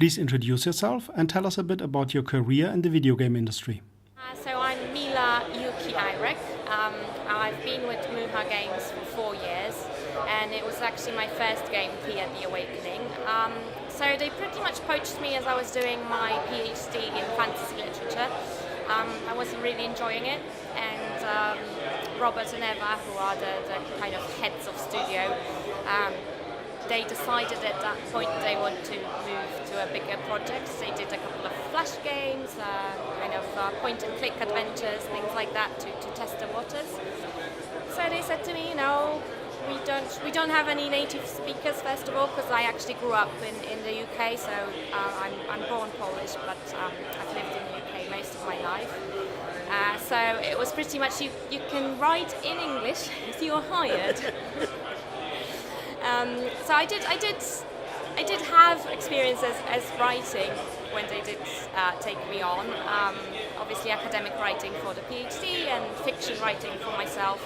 Please introduce yourself and tell us a bit about your career in the video game industry. So I'm Mila Irek. I've been with MuHa Games for 4 years, and it was actually my first game, Thea, The Awakening. So they pretty much poached me as I was doing my PhD in fantasy literature. I wasn't really enjoying it, and Robert and Eva, who are the kind of heads of studio, they decided at that point they want to move to a bigger project. They did a couple of flash games, point-and-click adventures, things like that to test the waters. So they said to me, we don't have any native speakers, first of all, because I actually grew up in the UK, so I'm born Polish, but I've lived in the UK most of my life. So it was pretty much you can write in English if you're hired. So I did have experience as writing when they did take me on. Obviously academic writing for the PhD and fiction writing for myself.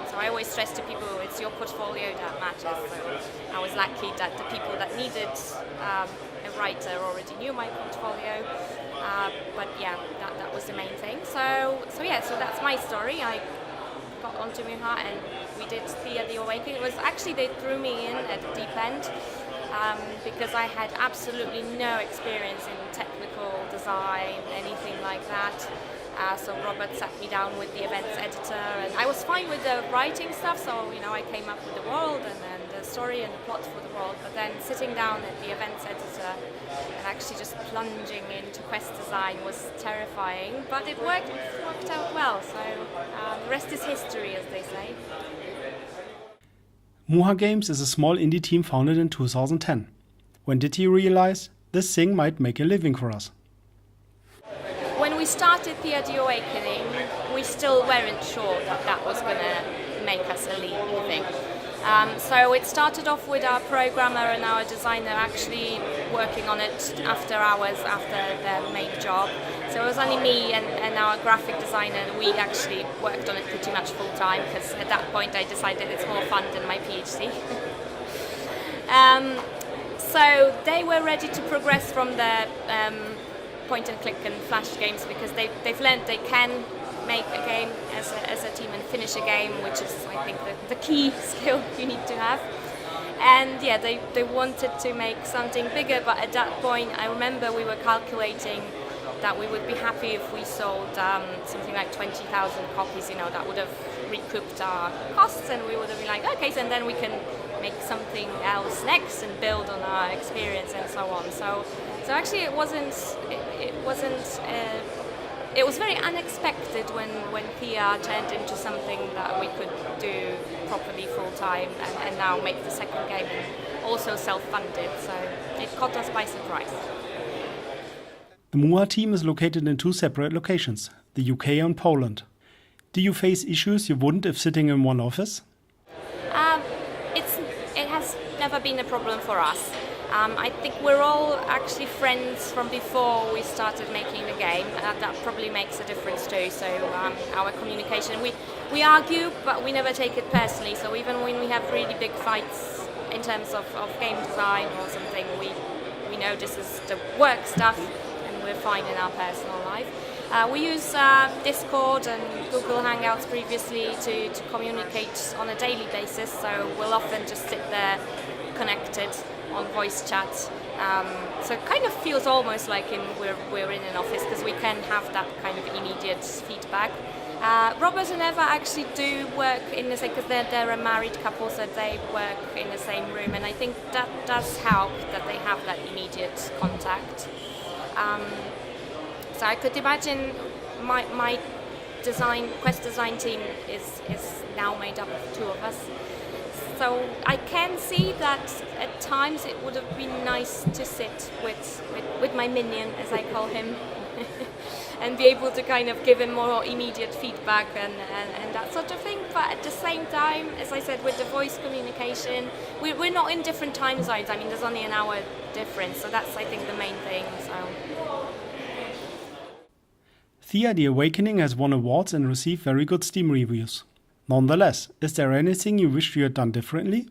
So I always stress to people it's your portfolio that matters. So I was lucky that the people that needed a writer already knew my portfolio. But yeah, that was the main thing. So that's my story. I got onto MuHa and we did Thea, The Awakening. It was actually, they threw me in at the deep end because I had absolutely no experience in technical design, anything like that. So Robert sat me down with the events editor, and I was fine with the writing stuff, so I came up with the world and then the story and the plot for the world, but then sitting down at the events editor and actually just plunging into quest design was terrifying, but it worked out well, so the rest is history, as they say. MuHa Games is a small indie team founded in 2010. When did you realize this thing might make a living for us? When we started Thea, The Awakening, we still weren't sure that was going to make us a living. So it started off with our programmer and our designer actually working on it after hours, after their main job. So it was only me and our graphic designer, and we actually worked on it pretty much full time, because at that point I decided it's more fun than my PhD. So they were ready to progress from the point-and-click and flash games, because they've learned they can make a game as a team and finish a game, which is, I think, the key skill you need to have. And yeah, they wanted to make something bigger, but at that point I remember we were calculating that we would be happy if we sold something like 20,000 copies, that would have recouped our costs, and we would have been like, okay, so then we can make something else next and build on our experience and so on. So actually it was very unexpected when Thea turned into something that we could do properly full time and now make the second game, and also self-funded, so it caught us by surprise. The MuHa team is located in two separate locations, the UK and Poland. Do you face issues you wouldn't if sitting in one office? It has never been a problem for us. I think we're all actually friends from before we started making the game. That probably makes a difference too. So our communication, we argue, but we never take it personally. So even when we have really big fights in terms of game design or something, we know this is the work stuff, and we're fine in our personal life. We use Discord and Google Hangouts previously to communicate on a daily basis, so we'll often just sit there connected on voice chat. So it kind of feels almost like we're in an office, because we can have that kind of immediate feedback. Robert and Eva actually do work in the same, because they're a married couple, so they work in the same room, and I think that does help that they have that immediate contact. So I could imagine my quest design team is now made up of two of us. So I can see that at times it would have been nice to sit with my minion, as I call him, and be able to kind of give him more immediate feedback and that sort of thing. But at the same time, as I said, with the voice communication, we're not in different time zones. I mean, there's only an hour difference, so that's, I think, the main thing. So. Thea, The Awakening has won awards and received very good Steam reviews. Nonetheless, is there anything you wish you had done differently?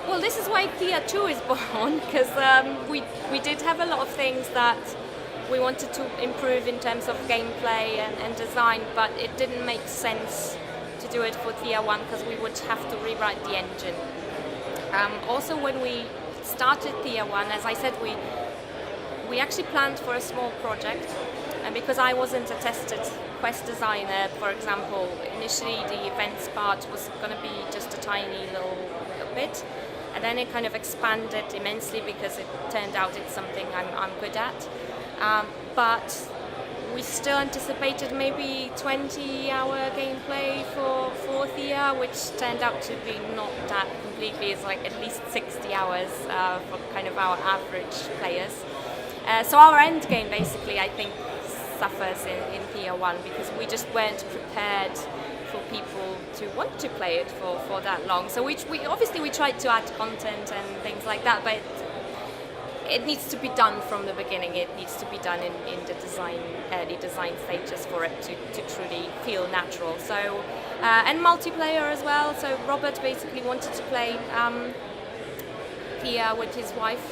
Well, this is why why Thea 2 is born, because we did have a lot of things that we wanted to improve in terms of gameplay and design, but it didn't make sense to do it for Thea 1 because we would have to rewrite the engine. Also, when we started Thea 1, as I said, we actually planned for a small project, and because I wasn't a tested quest designer, for example, initially the events part was going to be just a tiny little bit, and then it kind of expanded immensely because it turned out it's something I'm good at. But we still anticipated maybe 20-hour gameplay for Thea, which turned out to be not that completely. It's like at least 60 hours for kind of our average players. So our end game basically, I think, suffers in Thea 1 because we just weren't prepared for people to want to play it for that long. So we obviously we tried to add content and things like that, but it needs to be done from the beginning. It needs to be done in the early design stages for it to truly feel natural. So and multiplayer as well. So Robert basically wanted to play Thea with his wife,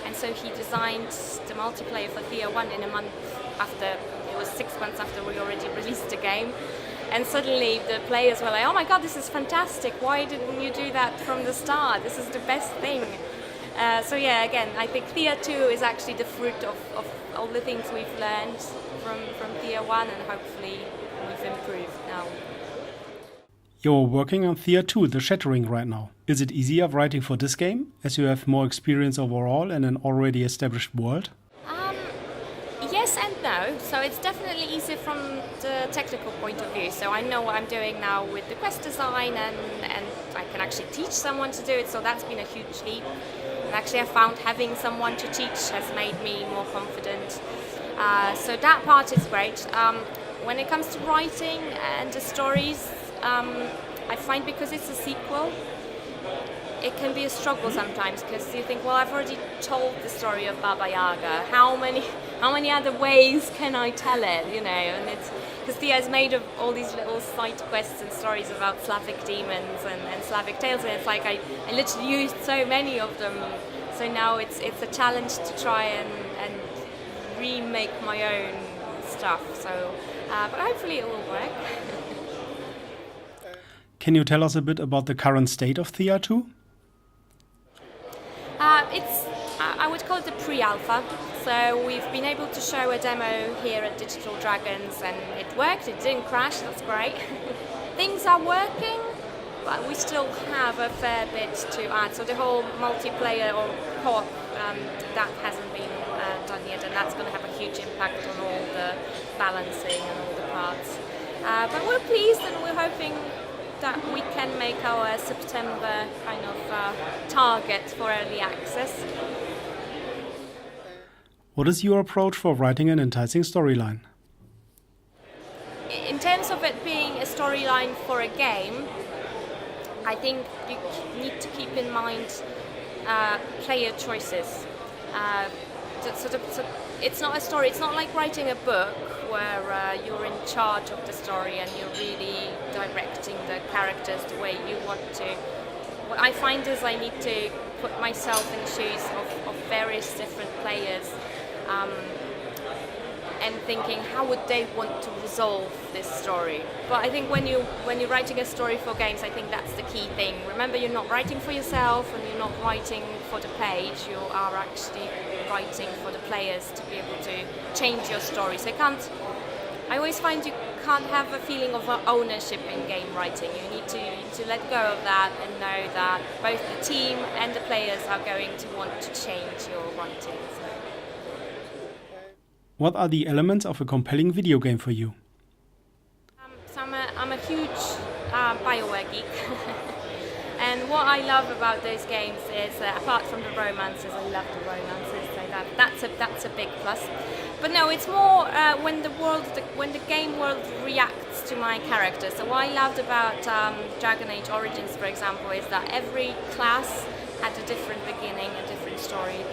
and so he designed the multiplayer for Thea 1 in a month after. It was 6 months after we already released the game. And suddenly the players were like, oh my god, this is fantastic, why didn't you do that from the start? This is the best thing. So yeah, again, I think Thea 2 is actually the fruit of all the things we've learned from Thea 1, and hopefully we've improved now. You're working on Thea 2, the Shattering, right now. Is it easier writing for this game, as you have more experience overall in an already established world? Yes and no. So it's definitely easier from the technical point of view. So I know what I'm doing now with the quest design, and I can actually teach someone to do it. So that's been a huge leap. And actually I found having someone to teach has made me more confident. So that part is great. When it comes to writing and the stories, I find because it's a sequel, it can be a struggle sometimes because you think, well, I've already told the story of Baba Yaga. How many other ways can I tell it? You know, and it's because Thea is made of all these little side quests and stories about Slavic demons and Slavic tales, and it's like I literally used so many of them. So now it's a challenge to try and remake my own stuff. So, but hopefully it will work. Can you tell us a bit about the current state of Thea 2? I would call it the pre-alpha. So we've been able to show a demo here at Digital Dragons, and it worked. It didn't crash. That's great. Things are working, but we still have a fair bit to add. So the whole multiplayer or co-op that hasn't been done yet, and that's going to have a huge impact on all the balancing and all the parts. But we're pleased, and we're hoping that we can make our September kind of target for early access. What is your approach for writing an enticing storyline? In terms of it being a storyline for a game, I think you need to keep in mind player choices. So it's not a story, it's not like writing a book where you're in charge of the story and you're really directing the characters the way you want to. What I find is I need to put myself in the shoes of various different players and thinking how would they want to resolve this story. But I think when you're writing a story for games, I think that's the key thing. Remember, you're not writing for yourself and you're not writing for the page, you are actually writing for the players to be able to change your story. So I always find you can't have a feeling of ownership in game writing. You need to let go of that and know that both the team and the players are going to want to change your writing. What are the elements of a compelling video game for you? So I'm a huge BioWare geek. And what I love about those games is, apart from the romances, I love the romances, so that's a big plus. But no, it's more when the game world reacts to my character. So what I loved about Dragon Age Origins, for example, is that every class had a different beginning, a different story,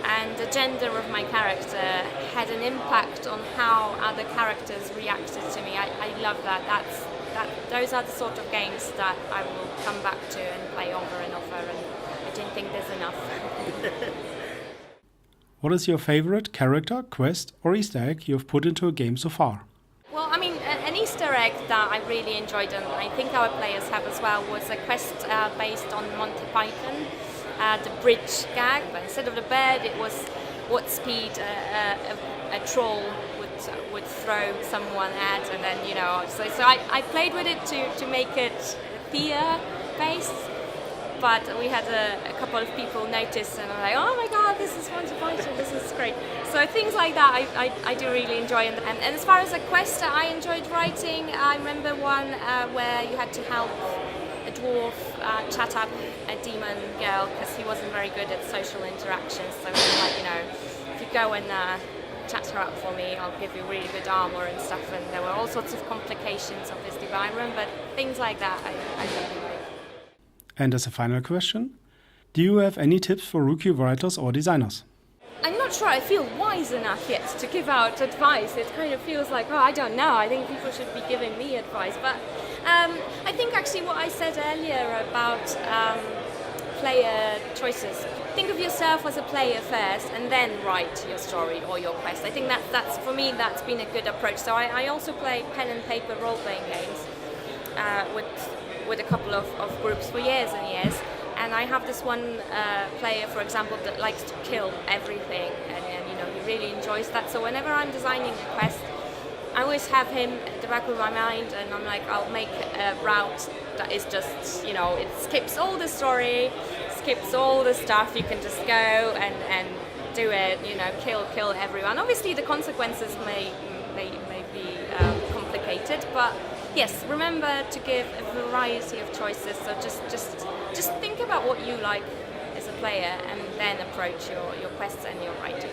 and the gender of my character had an impact on how other characters reacted to me. I love that. Those are the sort of games that I will come back to and play over and over, and I didn't think there's enough. What is your favorite character, quest, or Easter egg you've put into a game so far? Well, I mean, an Easter egg that I really enjoyed, and I think our players have as well, was a quest based on Monty Python, the bridge gag. But instead of the bed, it was what speed a troll would throw someone at, and then So I played with it to make it Thea based. But we had a couple of people notice, and I'm like, oh my god, this is Monty Python, this is great. So things like that I do really enjoy. And as far as a quest I enjoyed writing, I remember one where you had to help a dwarf chat up a demon girl because he wasn't very good at social interactions. So we were like, if you go and chat her up for me, I'll give you really good armor and stuff. And there were all sorts of complications of this environment, but things like that I really like. And as a final question, do you have any tips for rookie writers or designers? I'm not sure I feel wise enough yet to give out advice. It kind of feels like, I don't know, I think people should be giving me advice. But I think actually what I said earlier about player choices, think of yourself as a player first and then write your story or your quest. I think that's for me, that's been a good approach. So I also play pen and paper role-playing games with a couple of groups for years and years, and I have this one player, for example, that likes to kill everything, and he really enjoys that. So whenever I'm designing a quest, I always have him at the back of my mind, and I'm like, I'll make a route that is just, it skips all the story, skips all the stuff. You can just go and do it, kill everyone. Obviously, the consequences may be complicated, but yes, remember to give a variety of choices. So just think about what you like as a player, and then approach your quests and your writing.